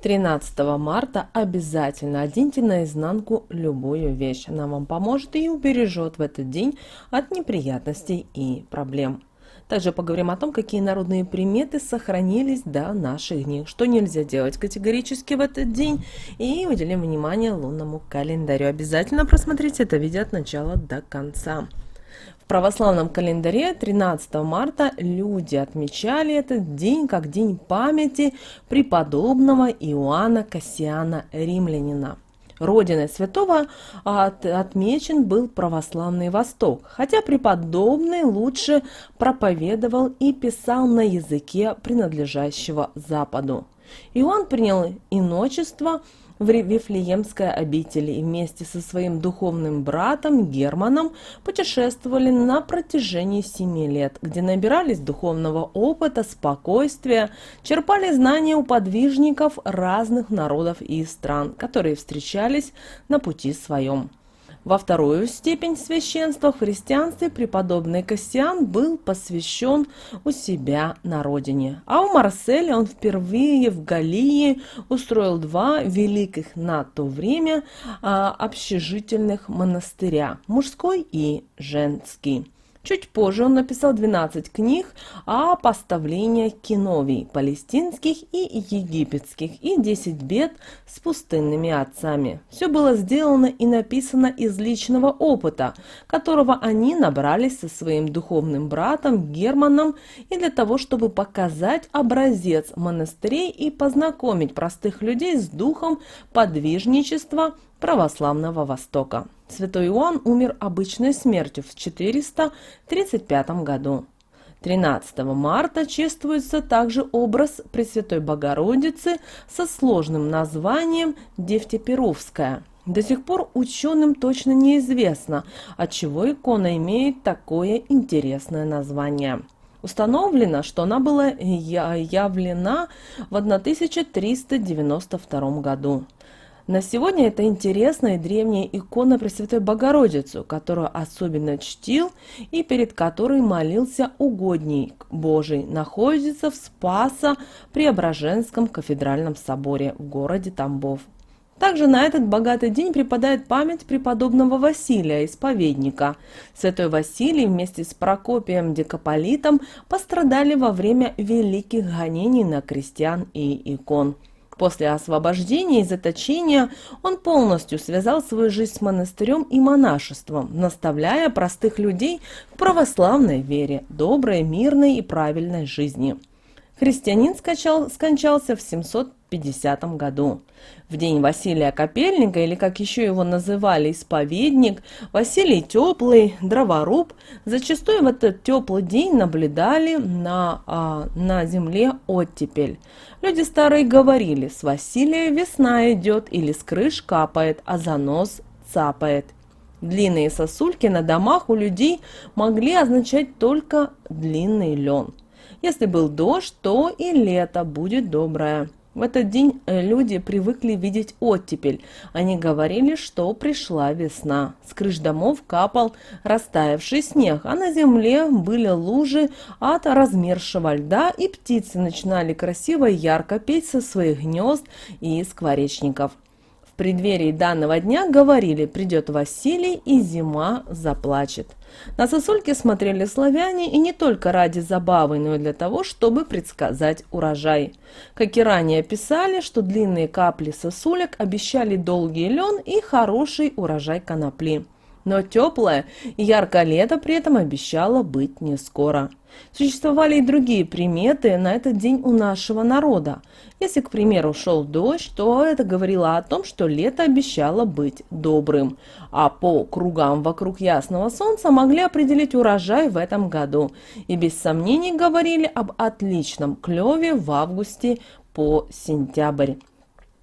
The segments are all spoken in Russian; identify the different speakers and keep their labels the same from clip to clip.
Speaker 1: 13 марта обязательно оденьте наизнанку любую вещь. Она вам поможет и убережет в этот день от неприятностей и проблем. Также поговорим о том, какие народные приметы сохранились до наших дней, что нельзя делать категорически в этот день, и уделим внимание лунному календарю. Обязательно просмотрите это видео от начала до конца. В православном календаре 13 марта люди отмечали этот день как день памяти преподобного Иоанна Кассиана Римлянина. Родиной святого отмечен был православный Восток, хотя преподобный лучше проповедовал и писал на языке, принадлежащего Западу. Иоанн принял иночество в Вифлеемской обители и вместе со своим духовным братом Германом путешествовали на протяжении 7 лет, где набирались духовного опыта, спокойствия, черпали знания у подвижников разных народов и стран, которые встречались на пути своем. Во вторую степень священства в христианстве преподобный Кассиан был посвящен у себя на родине, а у Марселя он впервые в Галлии устроил 2 великих на то время общежительных монастыря – мужской и женский. Чуть позже он написал 12 книг о поставлениях киновий, палестинских и египетских, и 10 бед с пустынными отцами. Все было сделано и написано из личного опыта, которого они набрались со своим духовным братом Германом, и для того, чтобы показать образец монастырей и познакомить простых людей с духом подвижничества православного Востока. Святой Иоанн умер обычной смертью в 435 году. 13 марта чествуется также образ Пресвятой Богородицы со сложным названием Девтеперовская. До сих пор ученым точно неизвестно, отчего икона имеет такое интересное название. Установлено, что она была явлена в 1392 году. На сегодня это интересная и древняя икона Пресвятой Богородицы, которую особенно чтил и перед которой молился угодник Божий, находится в Спасо-Преображенском кафедральном соборе в городе Тамбов. Также на этот богатый день припадает память преподобного Василия, исповедника. Святой Василий вместе с Прокопием Дикополитом пострадали во время великих гонений на крестьян и икон. После освобождения и заточения он полностью связал свою жизнь с монастырем и монашеством, наставляя простых людей к православной вере, доброй, мирной и правильной жизни. Христианин скончался в 750 году. В день Василия Копельника, или как еще его называли, исповедник, Василий Теплый, дроворуб, зачастую в этот теплый день наблюдали на земле оттепель. Люди старые говорили: с Василия весна идет, или с крыш капает, а занос цапает. Длинные сосульки на домах у людей могли означать только длинный лен. Если был дождь, то и лето будет доброе. В этот день люди привыкли видеть оттепель. Они говорили, что пришла весна. С крыш домов капал растаявший снег, а на земле были лужи от размерзшего льда, и птицы начинали красиво и ярко петь со своих гнезд и скворечников. В преддверии данного дня говорили: придет Василий, и зима заплачет. На сосульки смотрели славяне, и не только ради забавы, но и для того, чтобы предсказать урожай. Как и ранее писали, что длинные капли сосулек обещали долгий лен и хороший урожай конопли. Но теплое и яркое лето при этом обещало быть не скоро. Существовали и другие приметы на этот день у нашего народа. Если, к примеру, шел дождь, то это говорило о том, что лето обещало быть добрым. А по кругам вокруг ясного солнца могли определить урожай в этом году. И без сомнений говорили об отличном клеве в августе по сентябрь.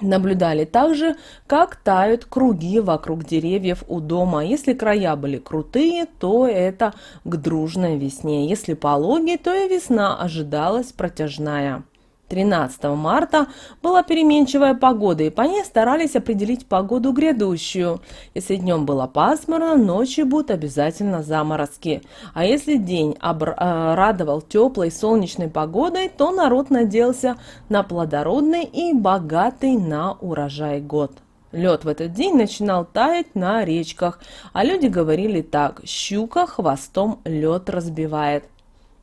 Speaker 1: Наблюдали также, как тают круги вокруг деревьев у дома. Если края были крутые, то это к дружной весне. Если пологие, то и весна ожидалась протяжная. 13 марта была переменчивая погода, и по ней старались определить погоду грядущую. Если днем было пасмурно, ночью будут обязательно заморозки. А если день радовал теплой солнечной погодой, то народ надеялся на плодородный и богатый на урожай год. Лед в этот день начинал таять на речках, а люди говорили так: «Щука хвостом лед разбивает».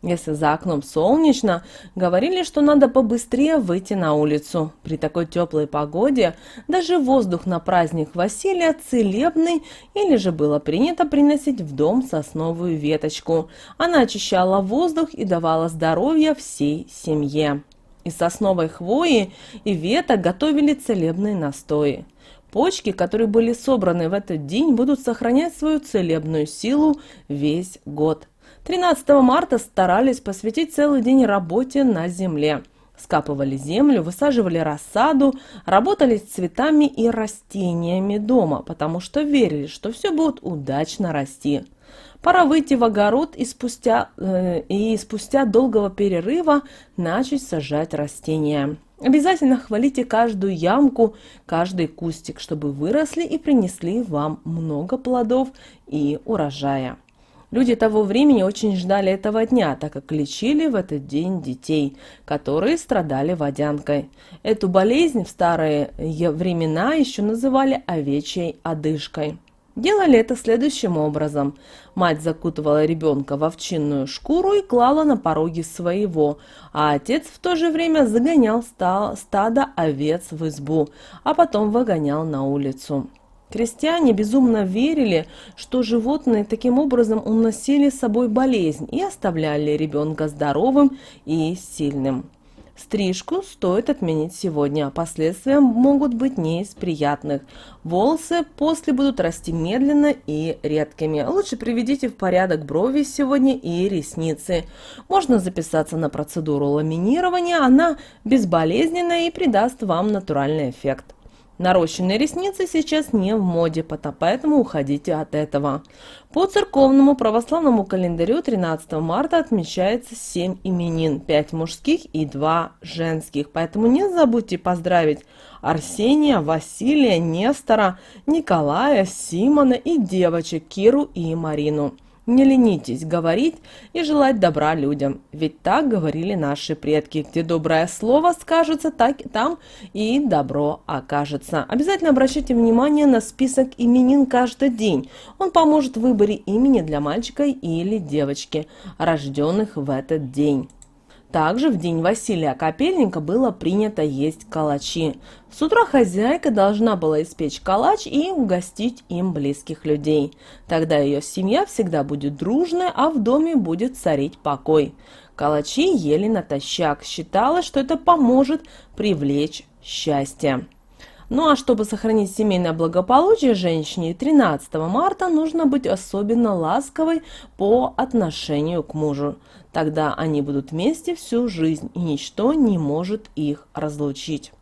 Speaker 1: Если за окном солнечно, говорили, что надо побыстрее выйти на улицу. При такой теплой погоде даже воздух на праздник Василия целебный, или же было принято приносить в дом сосновую веточку. Она очищала воздух и давала здоровье всей семье. Из сосновой хвои и веток готовили целебные настои. Почки, которые были собраны в этот день, будут сохранять свою целебную силу весь год. 13 марта старались посвятить целый день работе на земле. Скапывали землю, высаживали рассаду, работали с цветами и растениями дома, потому что верили, что все будет удачно расти. Пора выйти в огород и спустя долгого перерыва начать сажать растения. Обязательно хвалите каждую ямку, каждый кустик, чтобы выросли и принесли вам много плодов и урожая. Люди того времени очень ждали этого дня, так как лечили в этот день детей, которые страдали водянкой. Эту болезнь в старые времена еще называли овечьей одышкой. Делали это следующим образом. Мать закутывала ребенка в овчинную шкуру и клала на пороге своего, а отец в то же время загонял стадо овец в избу, а потом выгонял на улицу. Крестьяне безумно верили, что животные таким образом уносили с собой болезнь и оставляли ребенка здоровым и сильным. Стрижку стоит отменить сегодня, а последствия могут быть не из приятных. Волосы после будут расти медленно и редкими. Лучше приведите в порядок брови сегодня и ресницы. Можно записаться на процедуру ламинирования, она безболезненная и придаст вам натуральный эффект. Нарощенные ресницы сейчас не в моде, поэтому уходите от этого. По церковному православному календарю 13 марта отмечается 7 именин, 5 мужских и 2 женских. Поэтому не забудьте поздравить Арсения, Василия, Нестора, Николая, Симона и девочек Киру и Марину. Не ленитесь говорить и желать добра людям, ведь так говорили наши предки: где доброе слово скажется, там и добро окажется. Обязательно обращайте внимание на список именин каждый день. Он поможет в выборе имени для мальчика или девочки, рожденных в этот день. Также в день Василия Капельника было принято есть калачи. С утра хозяйка должна была испечь калач и угостить им близких людей. Тогда ее семья всегда будет дружной, а в доме будет царить покой. Калачи ели натощак. Считалось, что это поможет привлечь счастье. Ну а чтобы сохранить семейное благополучие женщине, 13 марта нужно быть особенно ласковой по отношению к мужу. Тогда они будут вместе всю жизнь, и ничто не может их разлучить.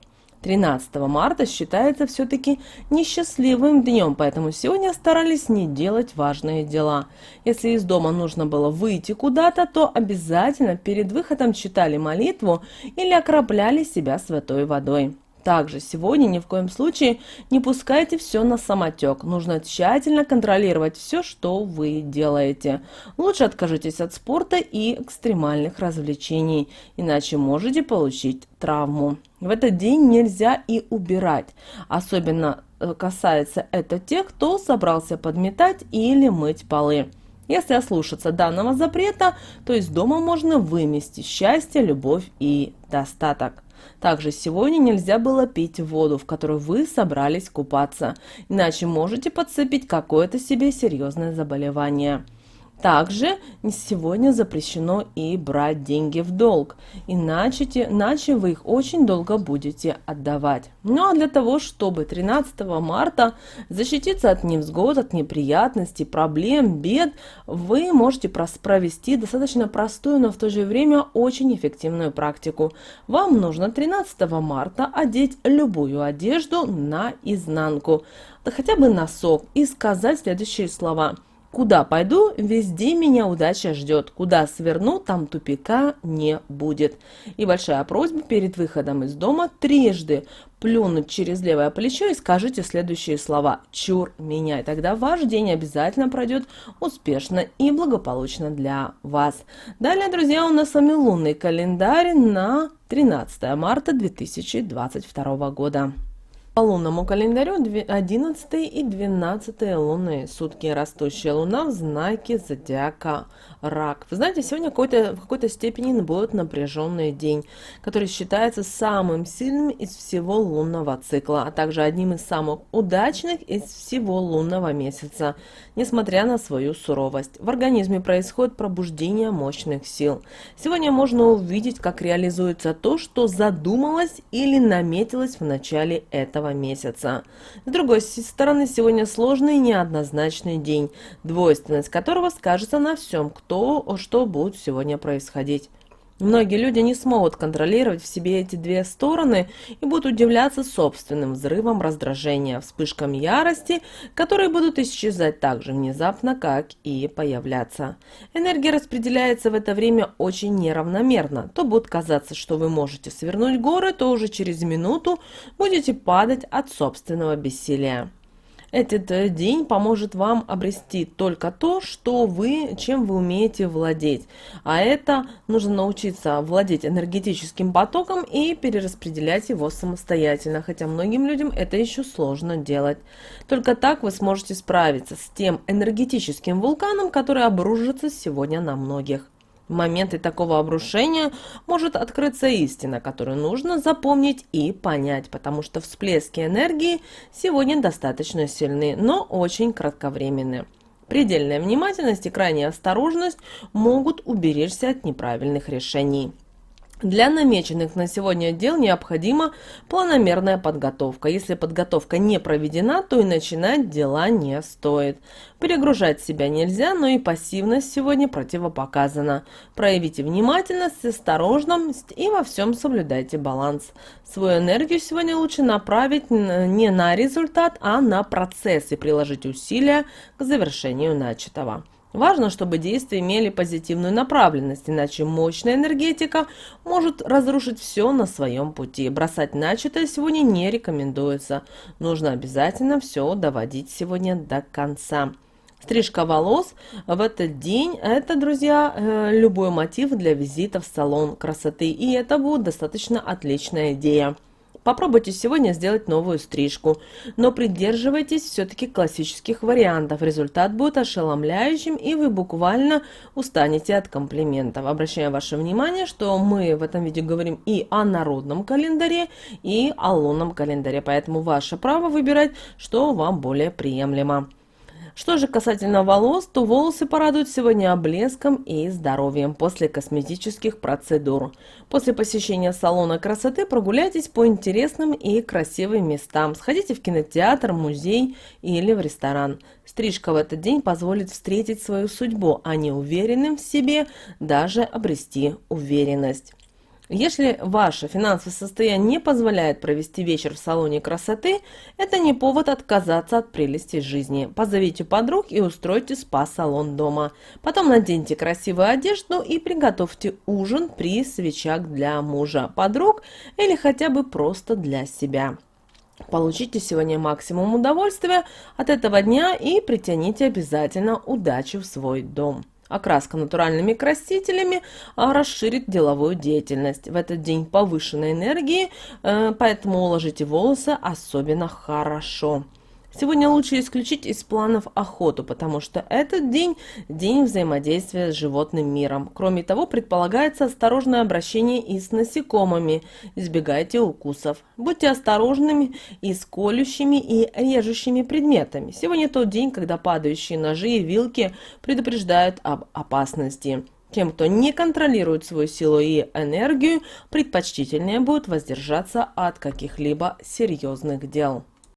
Speaker 1: 13 марта считается все-таки несчастливым днем, поэтому сегодня старались не делать важные дела. Если из дома нужно было выйти куда-то, то обязательно перед выходом читали молитву или окропляли себя святой водой. Также сегодня ни в коем случае не пускайте все на самотек. Нужно тщательно контролировать все, что вы делаете. Лучше откажитесь от спорта и экстремальных развлечений, иначе можете получить травму. В этот день нельзя и убирать. Особенно касается это тех, кто собрался подметать или мыть полы. Если ослушаться данного запрета, то из дома можно вымести счастье, любовь и достаток. Также сегодня нельзя было пить воду, в которой вы собрались купаться, иначе можете подцепить какое-то себе серьезное заболевание. Также сегодня запрещено и брать деньги в долг, иначе вы их очень долго будете отдавать. Ну а для того, чтобы 13 марта защититься от невзгод, от неприятностей, проблем, бед, вы можете провести достаточно простую, но в то же время очень эффективную практику. Вам нужно 13 марта одеть любую одежду наизнанку, да хотя бы носок, и сказать следующие слова: Куда пойду, везде меня удача ждет. Куда сверну, там тупика не будет. И большая просьба перед выходом из дома трижды плюнуть через левое плечо и скажите следующие слова: «Чур меня». И тогда ваш день обязательно пройдет успешно и благополучно для вас. Далее, друзья, у нас с вами лунный календарь на 13 марта 2022 года. По лунному календарю 11 и 12 лунные сутки. Растущая луна в знаке зодиака Рак. Вы знаете, сегодня в какой-то степени будет напряженный день, который считается самым сильным из всего лунного цикла, а также одним из самых удачных из всего лунного месяца, несмотря на свою суровость. В организме происходит пробуждение мощных сил. Сегодня можно увидеть, как реализуется то, что задумалось или наметилось в начале этого месяца. С другой стороны, сегодня сложный и неоднозначный день, двойственность которого скажется на всем, что будет сегодня происходить. Многие люди не смогут контролировать в себе эти две стороны и будут удивляться собственным взрывам раздражения, вспышкам ярости, которые будут исчезать так же внезапно, как и появляться. Энергия распределяется в это время очень неравномерно. То будет казаться, что вы можете свернуть горы, то уже через минуту будете падать от собственного бессилия. Этот день поможет вам обрести только то, чем вы умеете владеть. А это нужно научиться владеть энергетическим потоком и перераспределять его самостоятельно, хотя многим людям это еще сложно делать. Только так вы сможете справиться с тем энергетическим вулканом, который обрушится сегодня на многих. В моменты такого обрушения может открыться истина, которую нужно запомнить и понять, потому что всплески энергии сегодня достаточно сильны, но очень кратковременны. Предельная внимательность и крайняя осторожность могут уберечься от неправильных решений. Для намеченных на сегодня дел необходима планомерная подготовка. Если подготовка не проведена, то и начинать дела не стоит. Перегружать себя нельзя, но и пассивность сегодня противопоказана. Проявите внимательность, осторожность и во всем соблюдайте баланс. Свою энергию сегодня лучше направить не на результат, а на процесс и приложить усилия к завершению начатого. Важно, чтобы действия имели позитивную направленность, иначе мощная энергетика может разрушить все на своем пути. Бросать начатое сегодня не рекомендуется. Нужно обязательно все доводить сегодня до конца. Стрижка волос в этот день – это, друзья, любой мотив для визита в салон красоты, и это будет достаточно отличная идея. Попробуйте сегодня сделать новую стрижку, но придерживайтесь все-таки классических вариантов. Результат будет ошеломляющим, и вы буквально устанете от комплиментов. Обращаю ваше внимание, что мы в этом видео говорим и о народном календаре, и о лунном календаре, поэтому ваше право выбирать, что вам более приемлемо. Что же касательно волос, то волосы порадуют сегодня блеском и здоровьем после косметических процедур. После посещения салона красоты прогуляйтесь по интересным и красивым местам. Сходите в кинотеатр, музей или в ресторан. Стрижка в этот день позволит встретить свою судьбу, а неуверенным в себе даже обрести уверенность. Если ваше финансовое состояние не позволяет провести вечер в салоне красоты, это не повод отказаться от прелести жизни. Позовите подруг и устройте спа-салон дома. Потом наденьте красивую одежду и приготовьте ужин при свечах для мужа, подруг или хотя бы просто для себя. Получите сегодня максимум удовольствия от этого дня и притяните обязательно удачу в свой дом. Окраска натуральными красителями расширит деловую деятельность. В этот день повышенной энергии, поэтому уложите волосы особенно хорошо. Сегодня лучше исключить из планов охоту, потому что этот день – день взаимодействия с животным миром. Кроме того, предполагается осторожное обращение и с насекомыми. Избегайте укусов. Будьте осторожными и с колющими и режущими предметами. Сегодня тот день, когда падающие ножи и вилки предупреждают об опасности. Тем, кто не контролирует свою силу и энергию, предпочтительнее будет воздержаться от каких-либо серьезных дел.